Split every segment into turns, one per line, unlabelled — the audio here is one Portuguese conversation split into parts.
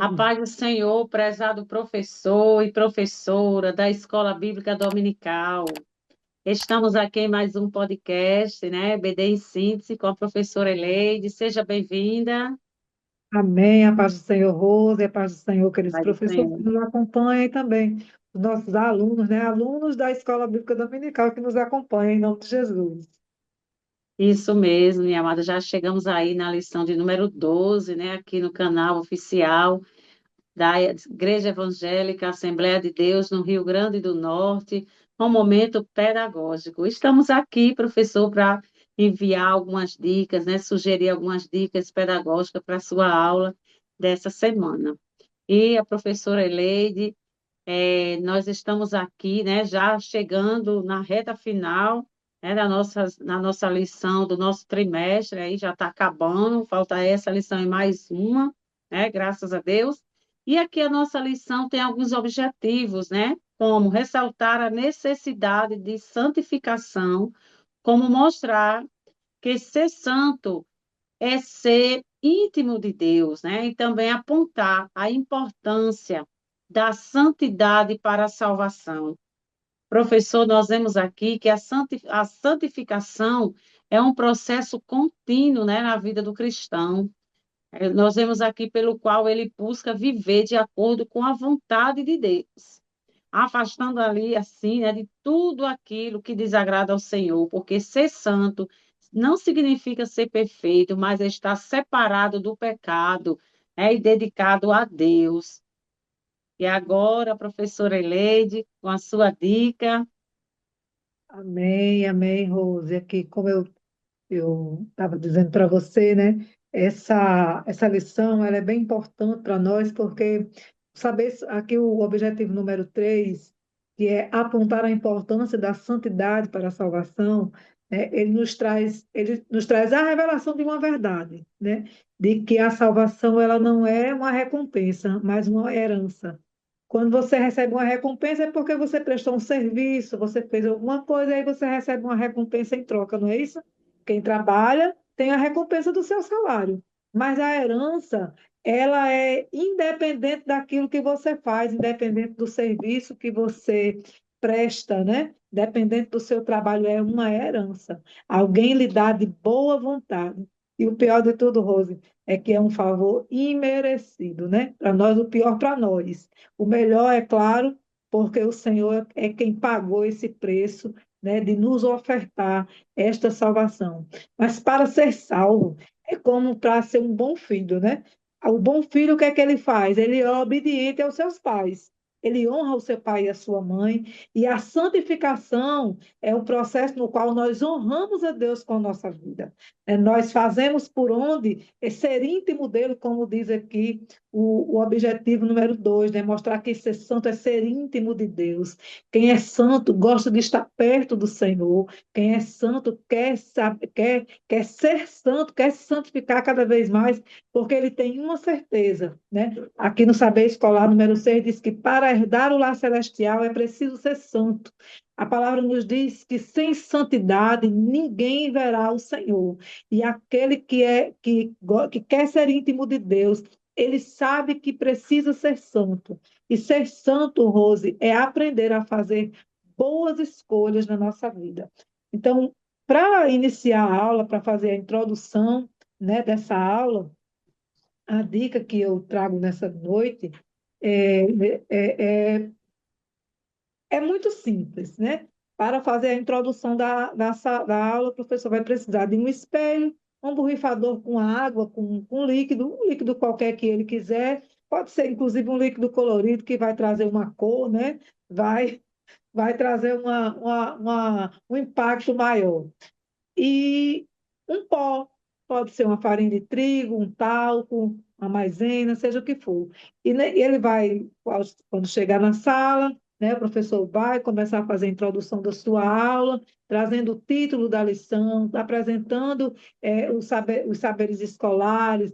A paz do Senhor, prezado professor e professora da Escola Bíblica Dominical. Estamos aqui em mais um podcast, né? BD em Síntese, com a professora Eleide. Seja bem-vinda.
Amém. A paz do Senhor, Rose, a paz do Senhor, queridos
Paz do
professores que
Senhor.
nos acompanham e também os nossos alunos, né? Alunos da Escola Bíblica Dominical que nos acompanham, em nome de Jesus.
Isso mesmo, minha amada. Já chegamos aí na lição de número 12, né? Aqui no canal oficial da Igreja Evangélica Assembleia de Deus, no Rio Grande do Norte, um momento pedagógico. Estamos aqui, professor, para enviar algumas dicas, né, sugerir algumas dicas pedagógicas para a sua aula dessa semana. E a professora Eleide, nós estamos aqui, né, já chegando na reta final, né, na nossa lição do nosso trimestre, aí já está acabando, falta essa lição e mais uma, né, graças a Deus. E aqui a nossa lição tem alguns objetivos, né, como ressaltar a necessidade de santificação, como mostrar que ser santo é ser íntimo de Deus, né? E também apontar a importância da santidade para a salvação. Professor, nós vemos aqui que a santificação é um processo contínuo, né, na vida do cristão. Nós vemos aqui pelo qual ele busca viver de acordo com a vontade de Deus, afastando ali, assim, né, de tudo aquilo que desagrada ao Senhor, porque ser santo não significa ser perfeito, mas é estar separado do pecado, né, e dedicado a Deus. E agora, professora Eleide, com a sua dica.
Amém, amém, Rose. Aqui, como eu estava dizendo para você, né? Essa lição ela é bem importante para nós, porque saber aqui o objetivo número 3, que é apontar a importância da santidade para a salvação, né? Ele nos traz a revelação de uma verdade, né? De que a salvação ela não é uma recompensa, mas uma herança. Quando você recebe uma recompensa é porque você prestou um serviço, você fez alguma coisa, aí você recebe uma recompensa em troca, não é isso? Quem trabalha tem a recompensa do seu salário, mas a herança, ela é independente daquilo que você faz, independente do serviço que você presta, né? Dependente do seu trabalho, é uma herança. Alguém lhe dá de boa vontade. E o pior de tudo, Rose, é que é um favor imerecido, né? Para nós, o pior para nós. O melhor, é claro, porque o Senhor é quem pagou esse preço, né, de nos ofertar esta salvação. Mas para ser salvo, é como para ser um bom filho, né? O bom filho, o que é que ele faz? Ele é obediente aos seus pais. Ele honra o seu pai e a sua mãe, e a santificação é um processo no qual nós honramos a Deus com a nossa vida. Nós fazemos por onde é ser íntimo dele, como diz aqui o objetivo número 2, né? Mostrar que ser santo é ser íntimo de Deus. Quem é santo gosta de estar perto do Senhor. Quem é santo quer ser santo, quer se santificar cada vez mais, porque ele tem uma certeza, né? Aqui no Saber Escolar número 6 diz que para herdar o lar celestial é preciso ser santo. A palavra nos diz que sem santidade ninguém verá o Senhor. E aquele que quer ser íntimo de Deus, ele sabe que precisa ser santo. E ser santo, Rose, é aprender a fazer boas escolhas na nossa vida. Então, para iniciar a aula, para fazer a introdução, né, dessa aula, a dica que eu trago nessa noite é, é muito simples, né? Para fazer a introdução da aula, o professor vai precisar de um espelho, um borrifador com água, com líquido, um líquido qualquer que ele quiser. Pode ser, inclusive, um líquido colorido que vai trazer uma cor, né? Vai trazer um impacto maior. E um pó, pode ser uma farinha de trigo, um talco, uma maisena, seja o que for. E né, ele vai, quando chegar na sala, né, o professor vai começar a fazer a introdução da sua aula, trazendo o título da lição, apresentando os saberes escolares,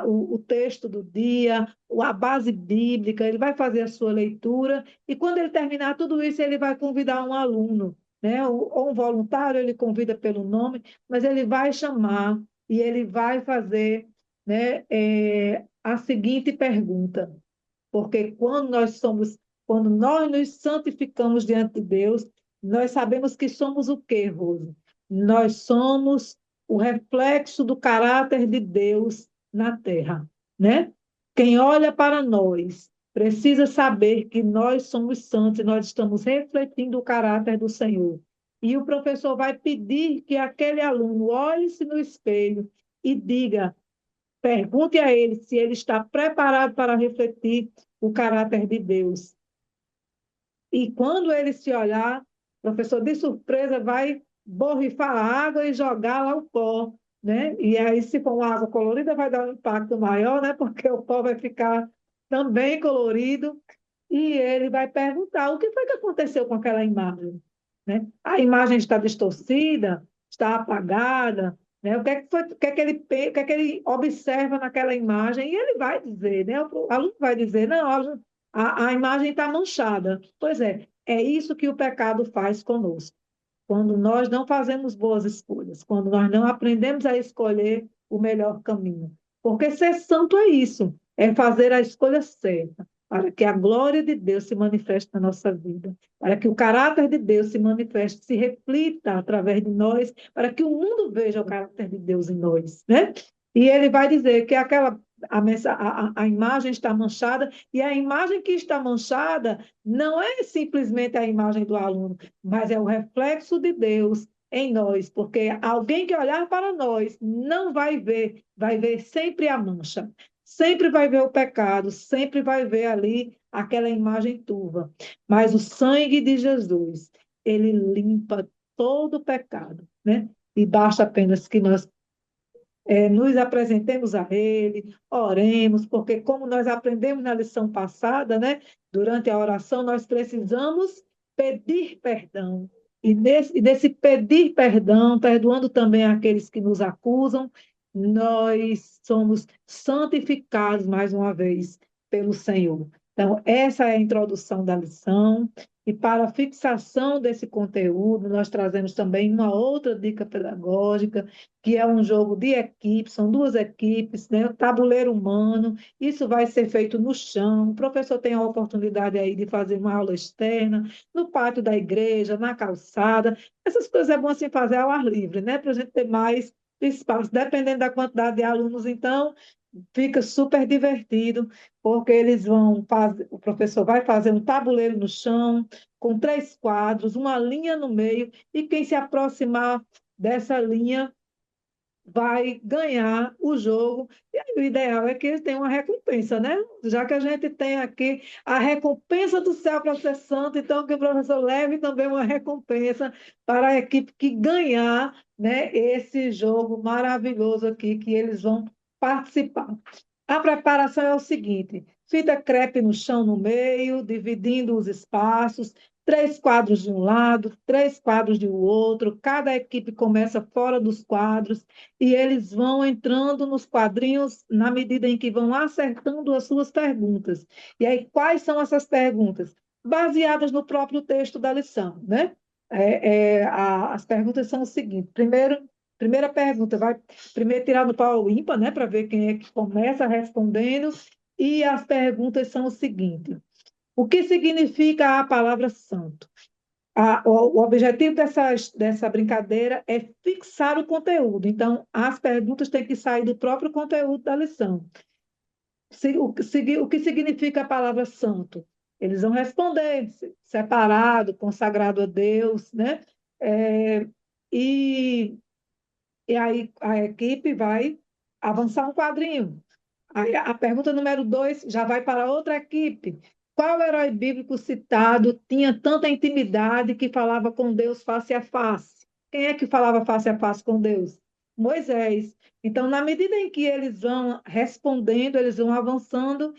o texto do dia, a base bíblica, ele vai fazer a sua leitura, e quando ele terminar tudo isso, ele vai convidar um aluno, né? Ou um voluntário, ele convida pelo nome, mas ele vai chamar e ele vai fazer, né, a seguinte pergunta, porque quando nós nos santificamos diante de Deus, nós sabemos que somos o quê, Rose? Nós somos o reflexo do caráter de Deus na terra, né? Quem olha para nós precisa saber que nós somos santos e nós estamos refletindo o caráter do Senhor. E o professor vai pedir que aquele aluno olhe-se no espelho e diga, pergunte a ele se ele está preparado para refletir o caráter de Deus. E quando ele se olhar, o professor, de surpresa, vai borrifar a água e jogar lá o pó, né? E aí, se for uma água colorida, vai dar um impacto maior, né? Porque o pó vai ficar também colorido. E ele vai perguntar o que foi que aconteceu com aquela imagem, né? A imagem está distorcida, está apagada, né? O que é que foi, o que é que ele observa naquela imagem? E ele vai dizer, né? O aluno vai dizer, não, a imagem está manchada. Pois é isso que o pecado faz conosco. Quando nós não fazemos boas escolhas, quando nós não aprendemos a escolher o melhor caminho. Porque ser santo é isso, é fazer a escolha certa, para que a glória de Deus se manifeste na nossa vida, para que o caráter de Deus se manifeste, se reflita através de nós, para que o mundo veja o caráter de Deus em nós, né? E ele vai dizer que a imagem está manchada, e a imagem que está manchada não é simplesmente a imagem do aluno, mas é o reflexo de Deus em nós, porque alguém que olhar para nós não vai ver sempre a mancha, sempre vai ver o pecado, sempre vai ver ali aquela imagem turva. Mas o sangue de Jesus, ele limpa todo o pecado, né? E basta apenas que nós nos apresentemos a Ele, oremos, porque como nós aprendemos na lição passada, né, durante a oração, nós precisamos pedir perdão. E nesse pedir perdão, perdoando também aqueles que nos acusam, nós somos santificados mais uma vez pelo Senhor. Então, essa é a introdução da lição. E para a fixação desse conteúdo, nós trazemos também uma outra dica pedagógica, que é um jogo de equipe, são duas equipes, né? O tabuleiro humano, isso vai ser feito no chão, o professor tem a oportunidade aí de fazer uma aula externa, no pátio da igreja, na calçada, essas coisas é bom assim fazer ao ar livre, né? Para a gente ter mais espaço, dependendo da quantidade de alunos, então, fica super divertido, porque eles vão fazer, o professor vai fazer um tabuleiro no chão, com 3 quadros, uma linha no meio, e quem se aproximar dessa linha vai ganhar o jogo. E aí, o ideal é que eles tenham uma recompensa, né? Já que a gente tem aqui a recompensa do céu para ser santo, então que o professor leve também uma recompensa para a equipe que ganhar, né, esse jogo maravilhoso aqui que eles vão participar. A preparação é o seguinte: fita crepe no chão no meio, dividindo os espaços, 3 quadros de um lado, 3 quadros de outro, cada equipe começa fora dos quadros e eles vão entrando nos quadrinhos na medida em que vão acertando as suas perguntas. E aí, quais são essas perguntas? Baseadas no próprio texto da lição, né? As perguntas são o seguinte: primeira pergunta, vai primeiro tirar no pau ímpar, né, para ver quem é que começa respondendo, e as perguntas são o seguinte: o que significa a palavra santo? O objetivo dessa brincadeira é fixar o conteúdo. Então, as perguntas têm que sair do próprio conteúdo da lição. O que significa a palavra santo? Eles vão responder separado, consagrado a Deus, né? É, e, e aí a equipe vai avançar um quadrinho. Aí a pergunta número 2 já vai para outra equipe. Qual herói bíblico citado tinha tanta intimidade que falava com Deus face a face? Quem é que falava face a face com Deus? Moisés. Então, na medida em que eles vão respondendo, eles vão avançando,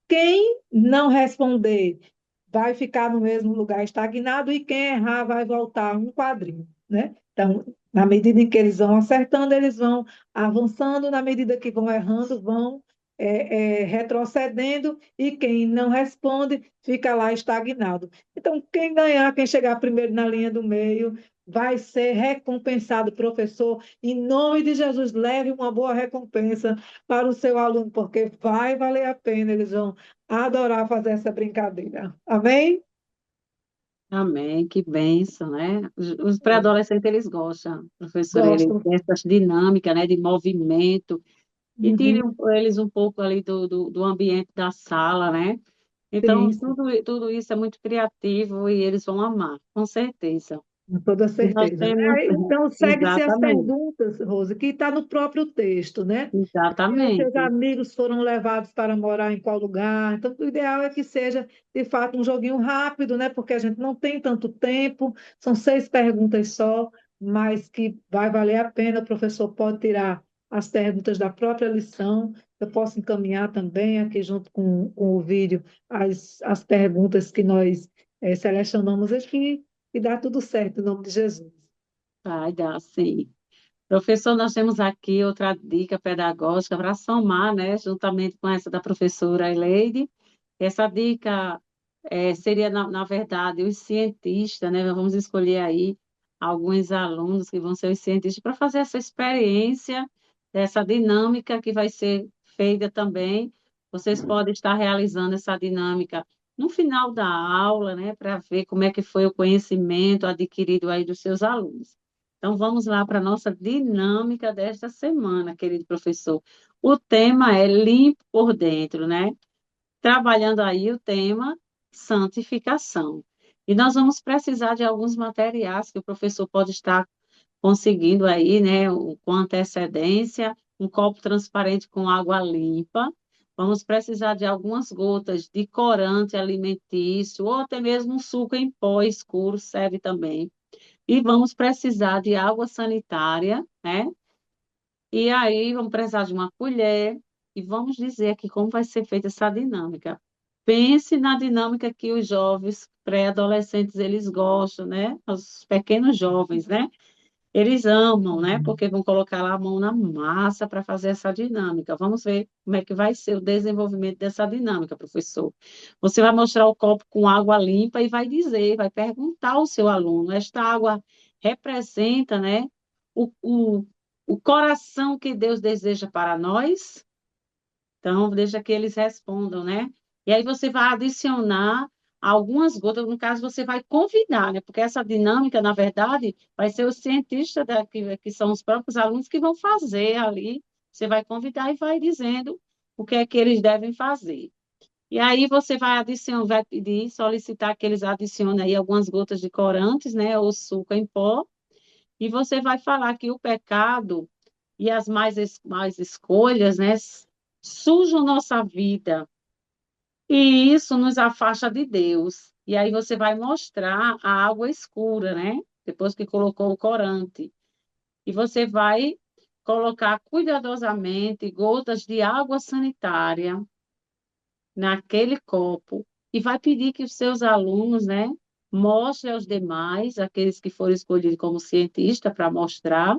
quem não responder vai ficar no mesmo lugar estagnado e quem errar vai voltar um quadrinho, né? Então, na medida em que eles vão acertando, eles vão avançando, na medida que vão errando, vão retrocedendo e quem não responde fica lá estagnado. Então, quem ganhar, quem chegar primeiro na linha do meio, vai ser recompensado, professor. Em nome de Jesus, leve uma boa recompensa para o seu aluno, porque vai valer a pena, eles vão adorar fazer essa brincadeira. Amém?
Amém, que bênção, né? Os pré-adolescentes, eles gostam, professor, eles
Gosto.
têm essa dinâmica, né, de movimento, e tire
Uhum.
eles um pouco ali do ambiente da sala, né? Então,
Sim, sim.
tudo isso é muito criativo e eles vão amar, com certeza.
Com toda
E nós
certeza, né?
temos,
Então, segue-se as
exatamente,
perguntas, Rose, que está no próprio texto, né? Se os seus
exatamente.
amigos foram levados para morar em qual lugar. Então, o ideal é que seja, de fato, um joguinho rápido, né? Porque a gente não tem tanto tempo, são 6 perguntas só, mas que vai valer a pena. O professor pode tirar as perguntas da própria lição. Eu posso encaminhar também aqui, junto com o vídeo, as perguntas que nós selecionamos aqui e dá tudo certo, em nome de Jesus.
Vai dar, sim. Professor, nós temos aqui outra dica pedagógica para somar, né, juntamente com essa da professora Eleide. Essa dica seria, na verdade, os cientistas, né? Vamos escolher aí alguns alunos que vão ser os cientistas para fazer essa experiência, essa dinâmica que vai ser feita também. Vocês podem estar realizando essa dinâmica no final da aula, né, para ver como é que foi o conhecimento adquirido aí dos seus alunos. Então, vamos lá para a nossa dinâmica desta semana, querido professor. O tema é limpo por dentro, né? Trabalhando aí o tema santificação. E nós vamos precisar de alguns materiais que o professor pode estar conseguindo aí, né, com antecedência, um copo transparente com água limpa. Vamos precisar de algumas gotas de corante alimentício, ou até mesmo um suco em pó escuro serve também. E vamos precisar de água sanitária, né? E aí vamos precisar de uma colher e vamos dizer aqui como vai ser feita essa dinâmica. Pense na dinâmica que os jovens pré-adolescentes eles gostam, né? Os pequenos jovens, né? Eles amam, né? Porque vão colocar lá a mão na massa para fazer essa dinâmica. Vamos ver como é que vai ser o desenvolvimento dessa dinâmica, professor. Você vai mostrar o copo com água limpa e vai dizer, vai perguntar ao seu aluno: esta água representa, né? O, o, o coração que Deus deseja para nós? Então, deixa que eles respondam, né? E aí você vai adicionar algumas gotas, no caso, você vai convidar, né? Porque essa dinâmica, na verdade, vai ser o cientista que são os próprios alunos que vão fazer ali. Você vai convidar e vai dizendo o que é que eles devem fazer. E aí você vai adicionar, vai pedir, solicitar que eles adicionem aí algumas gotas de corantes, né? Ou suco em pó, e você vai falar que o pecado e as mais escolhas, né, sujam nossa vida e isso nos afasta de Deus. E aí você vai mostrar a água escura, né? Depois que colocou o corante. E você vai colocar cuidadosamente gotas de água sanitária naquele copo e vai pedir que os seus alunos, né, mostrem aos demais, aqueles que foram escolhidos como cientista para mostrar.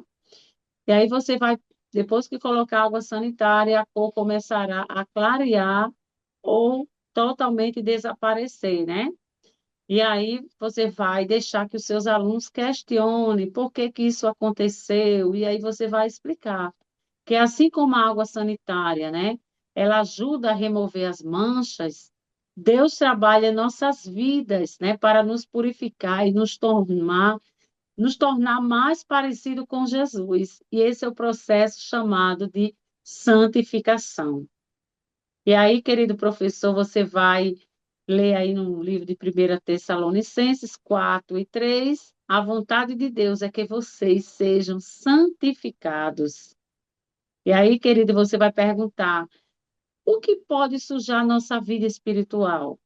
E aí você vai, depois que colocar água sanitária, a cor começará a clarear ou totalmente desaparecer, né? E aí você vai deixar que os seus alunos questionem por que que isso aconteceu, e aí você vai explicar que assim como a água sanitária, né, ela ajuda a remover as manchas, Deus trabalha em nossas vidas, né, para nos purificar e nos tornar mais parecido com Jesus. E esse é o processo chamado de santificação. E aí, querido professor, você vai ler aí no livro de 1 Tessalonicenses 4:3, a vontade de Deus é que vocês sejam santificados. E aí, querido, você vai perguntar: o que pode sujar nossa vida espiritual?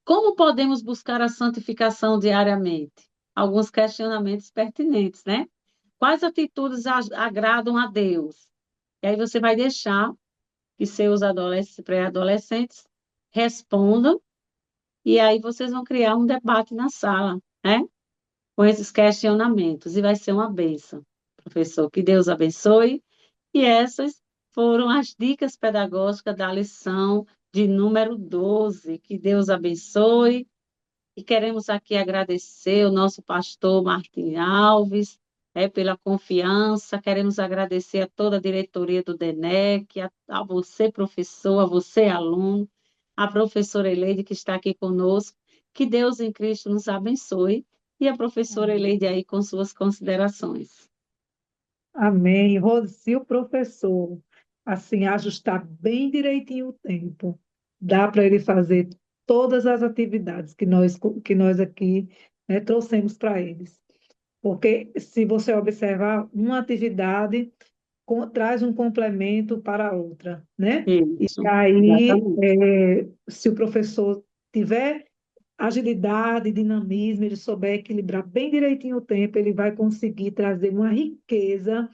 Como podemos buscar a santificação diariamente? Alguns questionamentos pertinentes, né? Quais atitudes agradam a Deus? E aí você vai deixar que seus pré-adolescentes respondam, e aí vocês vão criar um debate na sala, né? Com esses questionamentos, e vai ser uma bênção. Professor, que Deus abençoe. E essas foram as dicas pedagógicas da lição de número 12. Que Deus abençoe E queremos aqui agradecer o nosso pastor Martim Alves, pela confiança. Queremos agradecer a toda a diretoria do DENEC, a você, professor, a você, aluno, a professora Eleide, que está aqui conosco. Que Deus em Cristo nos abençoe. E a professora
Amém.
Eleide aí com suas considerações.
Amém. Rose, se o professor, assim, ajustar bem direitinho o tempo, dá para ele fazer todas as atividades que nós aqui, né, trouxemos para eles. Porque se você observar, uma atividade traz um complemento para a outra, né? E
Isso,
aí,
exatamente.
se o professor tiver agilidade, dinamismo, ele souber equilibrar bem direitinho o tempo, ele vai conseguir trazer uma riqueza,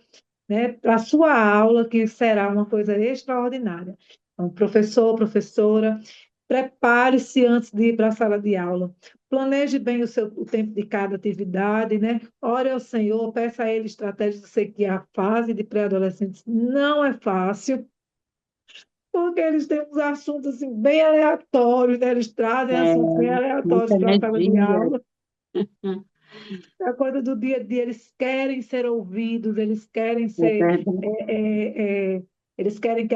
né, para a sua aula, que será uma coisa extraordinária. Então, professor, professora, prepare-se antes de ir para a sala de aula. Planeje bem o tempo de cada atividade, né? Ore ao Senhor, peça a Ele estratégias. Eu sei que a fase de pré-adolescentes não é fácil, porque eles têm uns assuntos assim, bem aleatórios, né? Eles trazem
É,
assuntos bem aleatórios
muita
para a sala de
energia.
aula. A coisa do dia a dia, eles querem ser ouvidos, eles querem
É
ser,
verdade.
eles querem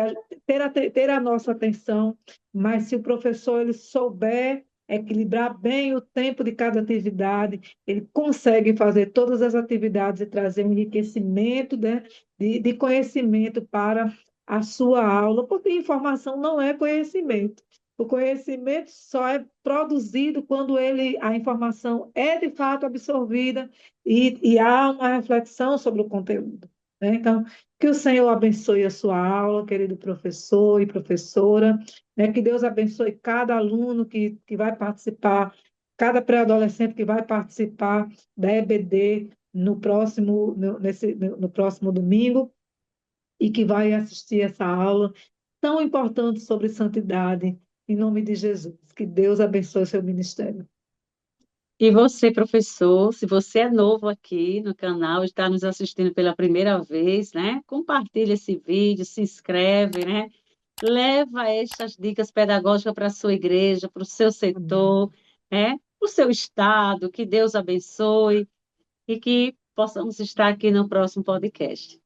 ter a nossa atenção, mas se o professor ele souber equilibrar bem o tempo de cada atividade, ele consegue fazer todas as atividades e trazer um enriquecimento, né, de conhecimento para a sua aula, porque informação não é conhecimento. O conhecimento só é produzido quando a informação é de fato absorvida e há uma reflexão sobre o conteúdo, né? Então, que o Senhor abençoe a sua aula, querido professor e professora, né? Que Deus abençoe cada aluno que vai participar, cada pré-adolescente que vai participar da EBD no próximo domingo e que vai assistir essa aula tão importante sobre santidade, em nome de Jesus. Que Deus abençoe o seu ministério.
E você, professor, se você é novo aqui no canal, está nos assistindo pela primeira vez, né? Compartilha esse vídeo, se inscreve, né? Leva estas dicas pedagógicas para a sua igreja, para o seu
Amém.
setor, né? Para o seu estado. Que Deus abençoe e que possamos estar aqui no próximo podcast.